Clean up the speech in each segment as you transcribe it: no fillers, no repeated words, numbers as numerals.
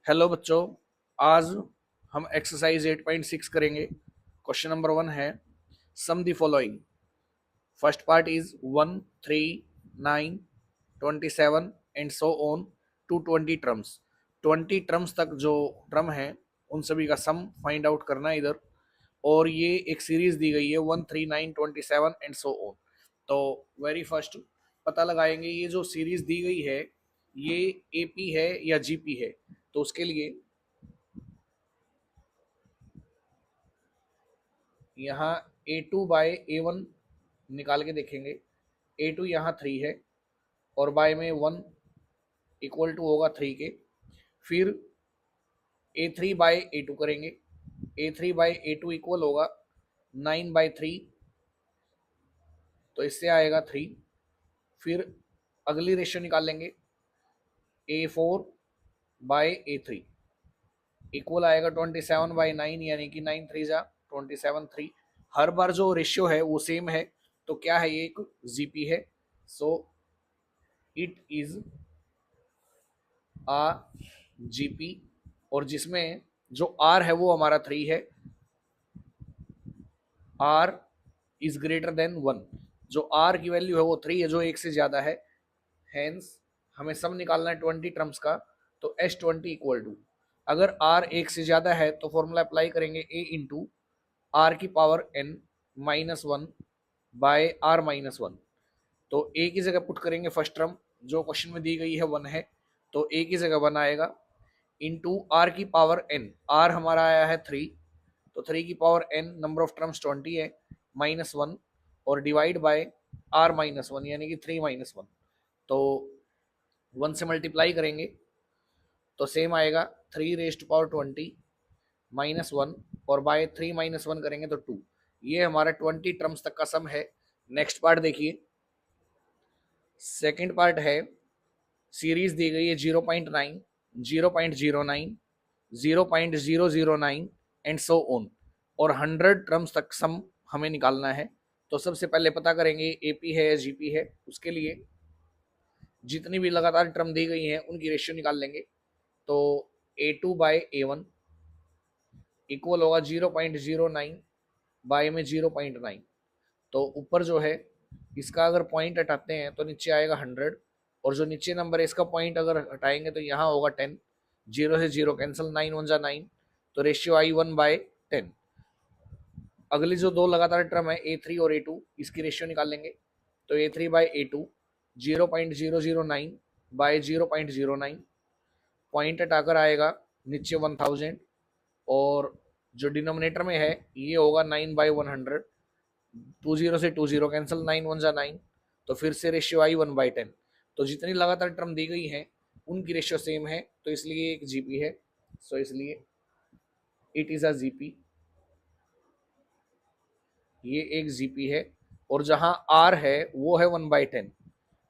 Hello बच्चों, आज हम एक्सरसाइज 8.6 करेंगे। क्वेश्चन नंबर 1 है sum the following. First part is 1, 3, 9, 27 and so on to 20 terms. 20 terms तक जो टर्म है उन सभी का सम फाइंड आउट करना है इधर। और ये एक सीरीज दी गई है 1, 3, 9, 27 एंड सो ऑन। तो वेरी फर्स्ट पता लगाएंगे ये जो सीरीज दी गई है ये एपी है या जीपी है। तो उसके लिए यहाँ A2/A1 निकाल के देखेंगे। A2 यहाँ 3 है और बाय में 1 इक्वल टू होगा 3 के। फिर A3/A2 करेंगे। A3/A2 इक्वल होगा 9/3, तो इससे आएगा 3। फिर अगली रेशियो निकाल लेंगे A4/A3 इक्वल आएगा 27/9, यानी कि 9 3 जा 27 3। हर बार जो रेशियो है वो सेम है, तो क्या है ये एक जीपी है। So it is a GP. और जिसमें जो आर है वो हमारा 3 है। R is greater than 1। जो आर की वैल्यू है वो 3 है, जो एक से ज्यादा है। हेंस हमें सम निकालना है 20 टर्म्स का। तो S20 इक्वल टू, अगर आर एक से ज्यादा है तो फॉर्मूला अप्लाई करेंगे A इंटू आर की पावर n -1 बाय आर -1। तो ए की जगह पुट करेंगे फर्स्ट टर्म जो क्वेश्चन में दी गई है 1 है, तो ए की जगह 1 आएगा इंटू आर की पावर n। आर हमारा आया है 3, तो 3 की power n number of terms 20 है -1 और डिवाइड बाय आर -1 यानी कि 3 -1। तो 1 से मल्टीप्लाई करेंगे तो सेम आएगा 3 raised to power 20 -1 और बाय 3 -1 करेंगे तो 2। ये हमारा 20 टर्म्स तक का सम है। नेक्स्ट पार्ट देखिए। सेकेंड पार्ट है सीरीज दी गई है 0.9, 0.09, 0.009 एंड सो ऑन, और 100 टर्म्स तक सम हमें निकालना है। तो सबसे पहले पता करेंगे एपी है या जीपी है। उसके लिए जितनी भी लगातार टर्म दी गई हैं उनकी रेशियो निकाल लेंगे। तो A2/A1 इक्वल होगा 0.09 बाय में 0.9। तो ऊपर जो है इसका अगर पॉइंट हटाते हैं तो नीचे आएगा 100, और जो नीचे नंबर है इसका पॉइंट अगर हटाएंगे तो यहाँ होगा 10। 0 से 0 कैंसिल, 9 1 जा 9, तो रेशियो आई 1/10। अगली जो दो लगातार टर्म है A3 और A2, इसकी रेशियो निकाल लेंगे। तो A3/A2 0.009 बाय 0.09, पॉइंट हटाकर आएगा नीचे 1000, और जो डिनोमिनेटर में है ये होगा 9/100। 20 से 20 कैंसिल, 9 1 जा 9, तो फिर से रेशियो आई 1/10। तो जितनी लगातार टर्म दी गई है उनकी रेशियो सेम है, तो इसलिए एक जीपी है। सो इसलिए इट इज अ जीपी। ये एक जीपी है। और जहां आर है वो है 1/10,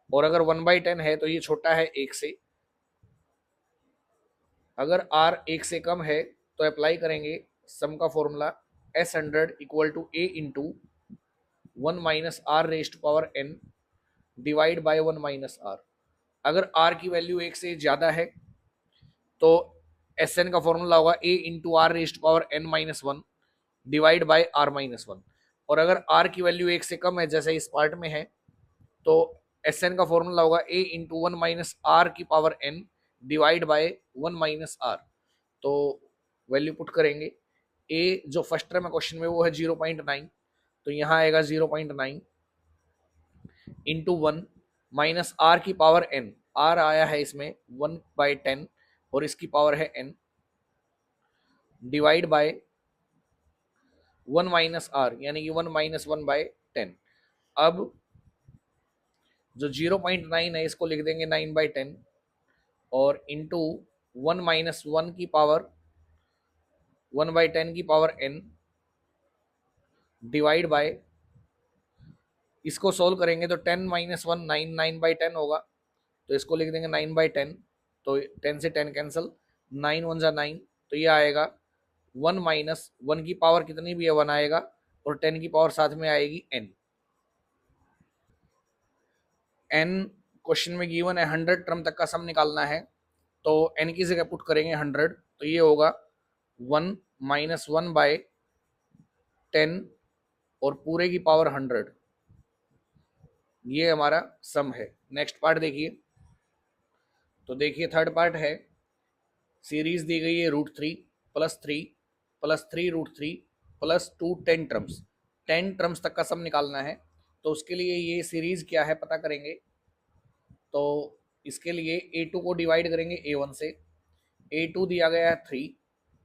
और अगर 1/10 है तो ये छोटा है एक से। अगर आर एक से कम है तो अप्लाई करेंगे सम का formula S100 equal to A into 1 minus R raised power n divide by 1 minus R. अगर आर की वैल्यू एक से ज्यादा है तो एस एन का फॉर्मूला होगा A into R raised power n -1 divide by R -1। और अगर आर की वैल्यू एक से कम है जैसे इस पार्ट में है तो एस एन का फॉर्मूला होगा ए इंटू 1 माइनस आर की power n divide by 1 minus R. तो वैल्यू पुट करेंगे। ए जो फर्स्ट टर्म है क्वेश्चन में वो है 0.9, तो यहाँ आएगा 0.9 इंटू 1 माइनस आर की पावर n। आर आया है इसमें 1/10 और इसकी पावर है n divide by 1 minus R यानी कि 1 - 1/10। अब जो 0.9 है इसको लिख देंगे 9/10 और इंटू 1 - 1 की पावर 1/10 की पावर n डिवाइड बाय, इसको सोल्व करेंगे तो 10 - 1 9, 9/10 होगा, तो इसको लिख देंगे 9/10। तो 10 से 10 कैंसिल, 9 1 जा 9, तो ये आएगा 1 माइनस 1 की पावर कितनी भी है 1 आएगा, और 10 की पावर साथ में आएगी n। n क्वेश्चन में गिवन है 100 टर्म तक का सम निकालना है। तो n की जगह पुट करेंगे 100, तो ये होगा 1 माइनस 1/10 और पूरे की पावर 100। ये हमारा सम है। नेक्स्ट पार्ट देखिए। तो देखिए थर्ड पार्ट है, सीरीज दी गई है √3 +3 +3 √3 +2 10 टर्म्स, 10 टर्म्स तक का सम निकालना है। तो उसके लिए ये सीरीज क्या है पता करेंगे। तो इसके लिए A2 को डिवाइड करेंगे A1 से। A2 दिया गया है 3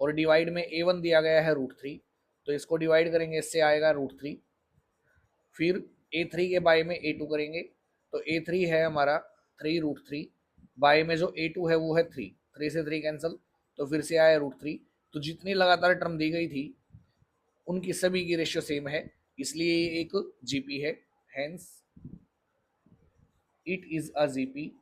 और डिवाइड में A1 दिया गया है √3, तो इसको डिवाइड करेंगे, इससे आएगा √3। फिर A3 के बाय में A2 करेंगे, तो A3 है हमारा 3 √3, बाय में जो A2 है वो है 3, 3 से 3 कैंसिल, तो फिर से आया √3। तो जितनी लगातार टर्म दी गई थी उनकी सभी की रेशियो सेम है, इसलिए ये एक जीपी है। Hence it is a GP.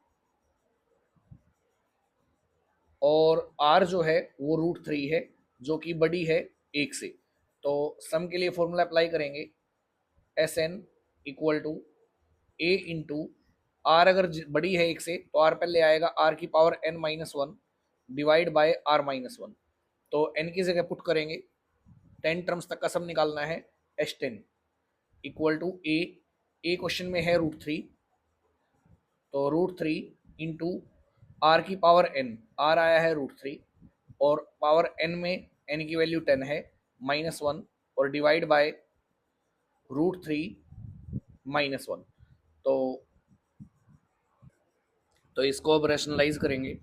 और आर जो है वो √3 है, जो कि बड़ी है 1 से। तो सम के लिए फॉर्मूला अप्लाई करेंगे, S N equal to A into R. अगर बड़ी है 1 से तो आर पहले आएगा आर की power n-1 divide by r-1। तो n की जगह पुट करेंगे, 10 टर्म्स तक का सम निकालना है, S10 equal to A question में है √3, तो √3 इंटू आर की पावर n, आर आया है √3 और पावर n में n की वैल्यू 10 है, -1 और डिवाइड बाय √3 -1। तो इसको अब रैशनलाइज करेंगे।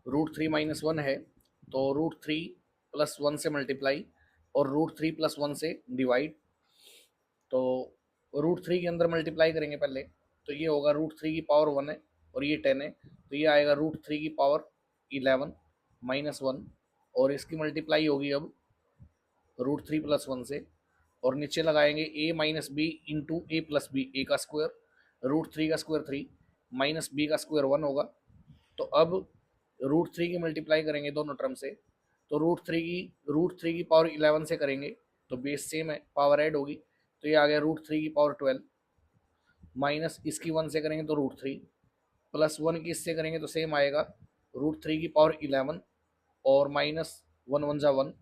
√3 -1 है, तो √3 + 1 से मल्टीप्लाई और √3 + 1 से डिवाइड। तो √3 के अंदर मल्टीप्लाई करेंगे पहले, तो ये होगा √3 की पावर 1 है और ये 10 है, तो ये आएगा √3 की पावर 11 -1 और इसकी मल्टीप्लाई होगी अब √3 + 1 से, और नीचे लगाएंगे a minus B into A plus B, A का स्क्वायर, √3 का स्क्वायर 3 माइनस बी का स्क्वायर 1 होगा। तो अब √3 की मल्टीप्लाई करेंगे दोनों टर्म से, तो √3 की पावर 11 से करेंगे तो बेस सेम है, पावर ऐड होगी, तो ये आ गया √3 की पावर 12 माइनस इसकी 1 से करेंगे तो √3 प्लस 1 की इससे करेंगे तो सेम आएगा √3 की पावर 11 और माइनस 1 1 जा 1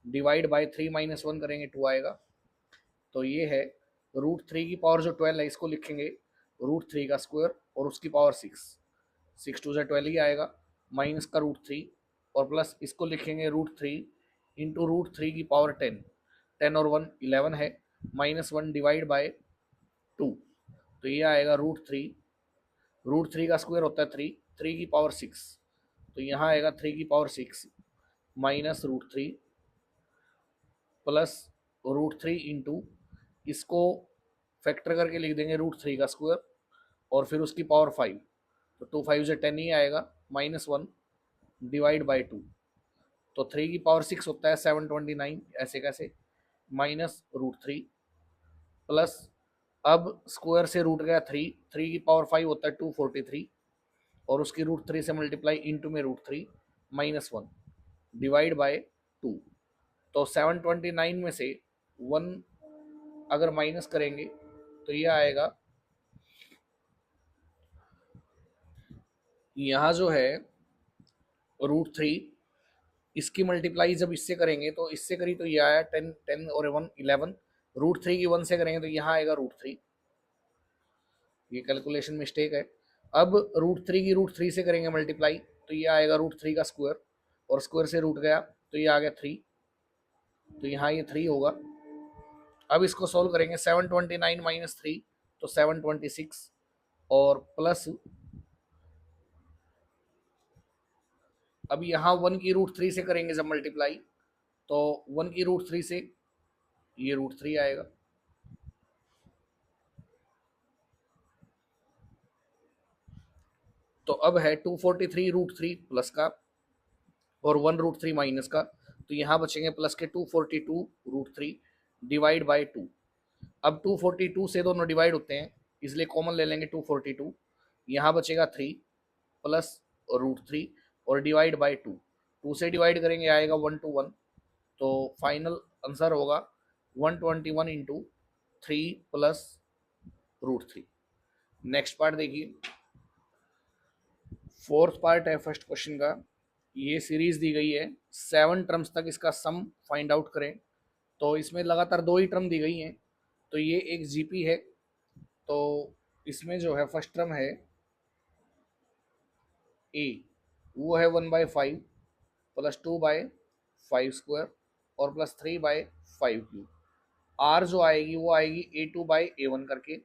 डिवाइड बाय 3 -1 करेंगे 2 आएगा। तो ये है √3 की पावर जो 12 है इसको लिखेंगे √3 का स्क्वायर और उसकी पावर 6, 6 2 से 12 ही आएगा, माइनस का √3 और प्लस इसको लिखेंगे √3 इंटू √3 की पावर 10, 10 और 1 11 है, -1 डिवाइड बाय 2। तो ये आएगा √3 का स्क्वायर होता है 3, 3 की पावर 6, तो यहाँ आएगा 3 की पावर 6 माइनस √3 प्लस √3 इंटू इसको फैक्टर करके लिख देंगे √3 का स्क्वायर और फिर उसकी पावर 5, तो 2 5 से 10 ही आएगा, -1 डिवाइड बाई 2। तो 3 की पावर 6 होता है 729, ऐसे कैसे, माइनस √3 प्लस अब स्क्वायर से रूट गया 3, 3 की पावर 5 होता है 243 और उसकी √3 से मल्टीप्लाई इंटू में √3 -1 डिवाइड बाय 2। तो 729 में से 1 अगर माइनस करेंगे तो ये आएगा, यहाँ जो है √3 इसकी मल्टीप्लाई जब इससे करेंगे तो इससे करी तो ये आया 10 10 और 1 11, √3 की 1 से करेंगे तो यहाँ आएगा √3, ये कैलकुलेशन मिस्टेक है। अब √3 की √3 से करेंगे मल्टीप्लाई तो ये आएगा √3 का स्क्वायर और स्क्वायर से रूट गया तो ये आ गया 3, तो यहाँ ये 3 होगा। अब इसको सोल्व करेंगे, 729 माइनस 3 तो 726 और प्लस अब यहाँ 1 की √3 से करेंगे जब मल्टीप्लाई तो 1 की √3 से ये √3 आएगा। तो अब है 243 √3 प्लस का और 1 √3 माइनस का, तो यहाँ बचेंगे प्लस के 242 √3 डिवाइड बाई 2। अब 242 से दोनों डिवाइड होते हैं इसलिए कॉमन ले लेंगे 242, यहाँ बचेगा 3 प्लस √3 और डिवाइड बाई 2, 2 से डिवाइड करेंगे आएगा 1 to 1, तो फाइनल आंसर होगा 121 इंटू 3 प्लस √3। नेक्स्ट पार्ट देखिए, फोर्थ पार्ट है फर्स्ट क्वेश्चन का। ये सीरीज दी गई है 7 टर्म्स तक, इसका सम फाइंड आउट करें। तो इसमें लगातार 2 ही टर्म दी गई हैं, तो ये एक जीपी है। तो इसमें जो है फर्स्ट टर्म है ए, वो है 1/5 प्लस 2/5² और प्लस 3/5³ आर जो आएगी वो आएगी A2/A1 करके।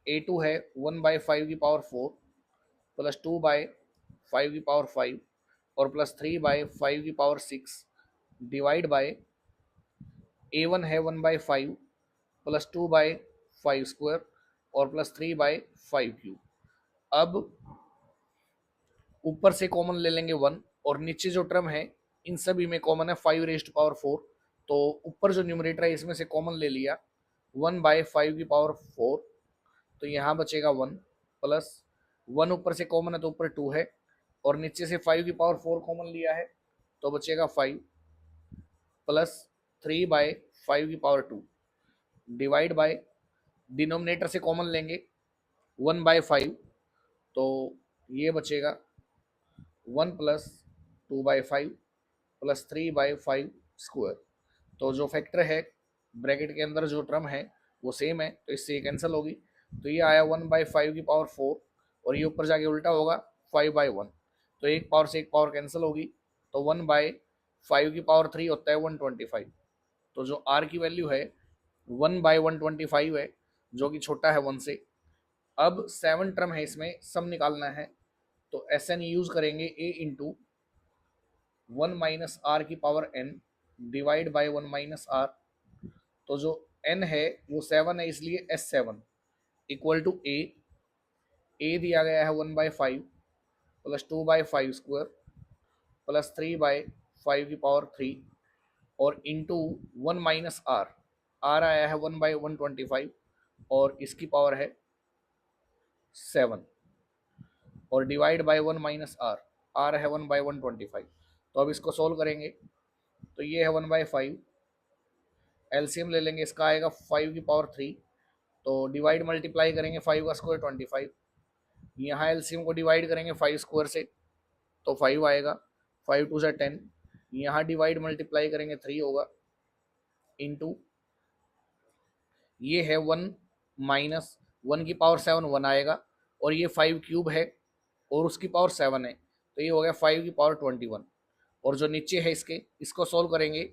A2 है 1/5⁴ प्लस 2/5⁵ और प्लस 3/5⁶ डिवाइड बाय A1 है 1/5 प्लस 2/5² और प्लस 3/5³। अब ऊपर से कॉमन ले लेंगे 1 और नीचे जो टर्म है इन सभी में कॉमन है 5⁴। तो ऊपर जो न्यूमरेटर है इसमें से कॉमन ले लिया 1/5⁴, तो यहाँ बचेगा 1 प्लस 1 ऊपर से कॉमन है तो ऊपर 2 है और नीचे से 5⁴ कॉमन लिया है तो बचेगा 5 प्लस 3/5² डिवाइड बाय डिनोमिनेटर से कॉमन लेंगे 1/5, तो ये बचेगा 1 प्लस 2/5 प्लस 3/5²। तो जो फैक्टर है ब्रैकेट के अंदर जो टर्म है वो सेम है, तो इससे ये कैंसिल होगी। तो ये आया 1/5⁴ और ये ऊपर जाके उल्टा होगा 5/1, तो एक पावर से एक पावर कैंसिल होगी। तो 1/5³ होता है 125। तो जो आर की वैल्यू है 1/125 है, जो कि छोटा है 1 से। अब 7 टर्म है, इसमें सम निकालना है, तो एस एन यूज करेंगे a into 1 - r⁻n divide by 1 - r। तो जो n है वो 7 है, इसलिए S7 इक्वल टू ए दिया गया है 1/5 प्लस 2/5² प्लस 3/5³ और इंटू 1 - r आया है 1/125 और इसकी पावर है 7 और डिवाइड बाय 1 - r है 1/125। तो अब इसको सोल्व करेंगे, तो ये है 1/5, एलसीएम ले लेंगे, इसका आएगा 5⁵, तो डिवाइड मल्टीप्लाई करेंगे 5 का स्क्वायर 25, यहाँ एलसीएम को डिवाइड करेंगे 5² से तो 5 आएगा, 5 2 = 10, यहाँ डिवाइड मल्टीप्लाई करेंगे 3 होगा, इंटू ये है 1 माइनस 1⁻7 1 आएगा और ये 5³ है और उसकी पावर 7 है, तो ये हो गया 5⁻21। और जो नीचे है इसको सोल्व करेंगे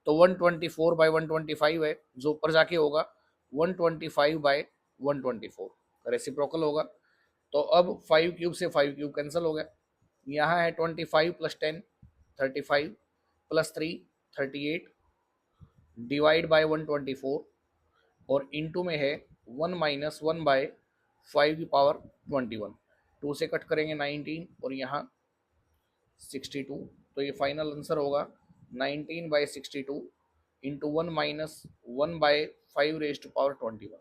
तो 124/125 है, जो ऊपर जाके होगा 125/124, रेसिप्रोकल होगा। तो अब 5³ से 5³ कैंसिल हो गया, यहाँ है 25 + 10 35 प्लस 3 38 डिवाइड बाय 124 और इंटू में है 1 - 1/5⁻21, 2 से कट करेंगे 19 और यहाँ 62, तो ये फाइनल आंसर होगा 19/62 इंटू 1 - 1/5⁻21।